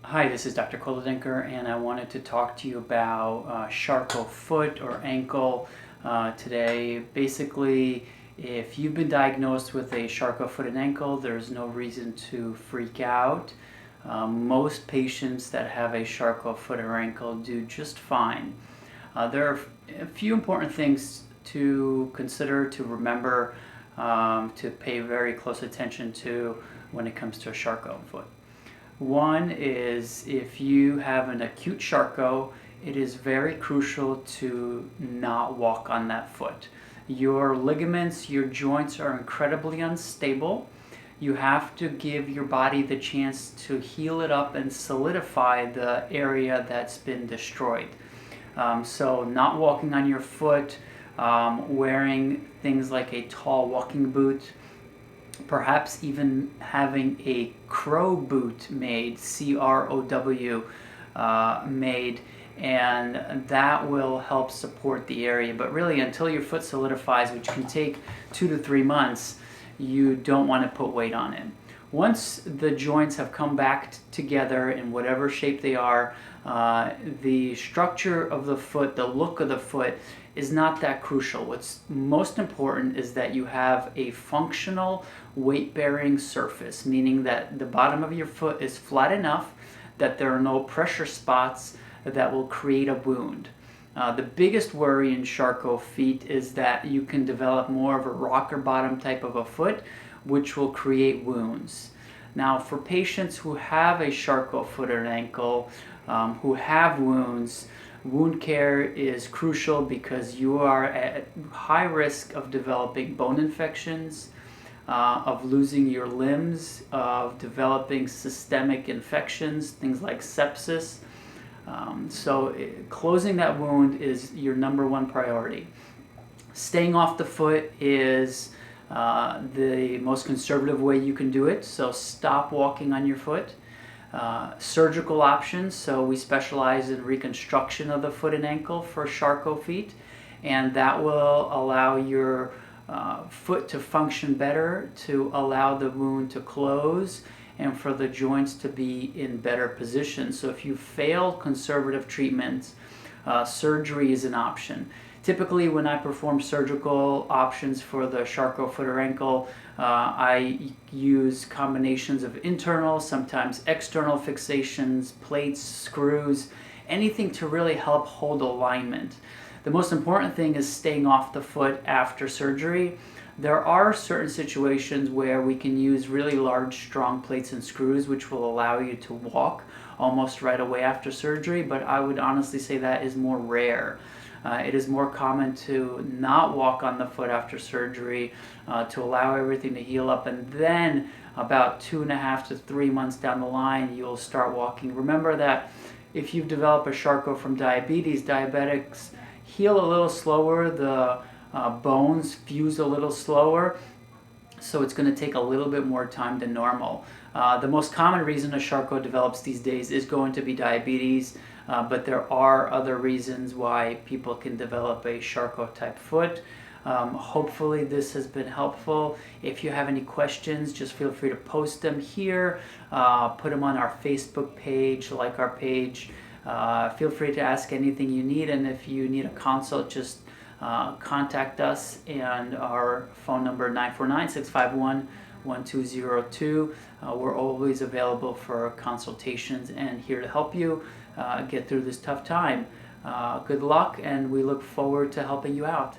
Hi, this is Dr. Kolodenker, and I wanted to talk to you about Charcot foot or ankle today. Basically, if you've been diagnosed with a Charcot foot and ankle, there's no reason to freak out. Most patients that have a Charcot foot or ankle do just fine. There are a few important things to consider, to remember, to pay very close attention to when it comes to a Charcot foot. One is if you have an acute Charcot, it is very crucial to not walk on that foot. Your ligaments, your joints are incredibly unstable. You have to give your body the chance to heal it up and solidify the area that's been destroyed. So not walking on your foot, wearing things like a tall walking boot, perhaps even having a crow boot made, C-R-O-W, made, and that will help support the area. But really, until your foot solidifies, which can take 2 to 3 months, you don't want to put weight on it. Once the joints have come back together in whatever shape they are, the structure of the foot, the look of the foot, is not that crucial. What's most important is that you have a functional weight-bearing surface, meaning that the bottom of your foot is flat enough that there are no pressure spots that will create a wound. The biggest worry in Charcot feet is that you can develop more of a rocker bottom type of a foot, which will create wounds. Now, for patients who have a Charcot foot or ankle, who have wounds, wound care is crucial because you are at high risk of developing bone infections, of losing your limbs, of developing systemic infections, things like sepsis. Closing that wound is your number one priority. Staying off the foot is the most conservative way you can do it, so stop walking on your foot. Surgical options, so we specialize in reconstruction of the foot and ankle for Charcot feet, and that will allow your foot to function better, to allow the wound to close, and for the joints to be in better position. So if you fail conservative treatments, surgery is an option. Typically, when I perform surgical options for the Charcot foot or ankle, I use combinations of internal, sometimes external fixations, plates, screws, anything to really help hold alignment. The most important thing is staying off the foot after surgery. There are certain situations where we can use really large, strong plates and screws, which will allow you to walk almost right away after surgery, but I would honestly say that is more rare. It is more common to not walk on the foot after surgery, to allow everything to heal up, and then about 2.5 to 3 months down the line, you'll start walking. Remember that if you've developed a Charcot from diabetes, diabetics heal a little slower, the bones fuse a little slower, so it's going to take a little bit more time than normal. The most common reason a Charcot develops these days is going to be diabetes, but there are other reasons why people can develop a Charcot type foot. Hopefully this has been helpful. If you have any questions, just feel free to post them here, put them on our Facebook page, like our page. Feel free to ask anything you need, and if you need a consult, just contact us, and our phone number 949-651-1202. We're always available for consultations and here to help you get through this tough time. Good luck, and we look forward to helping you out.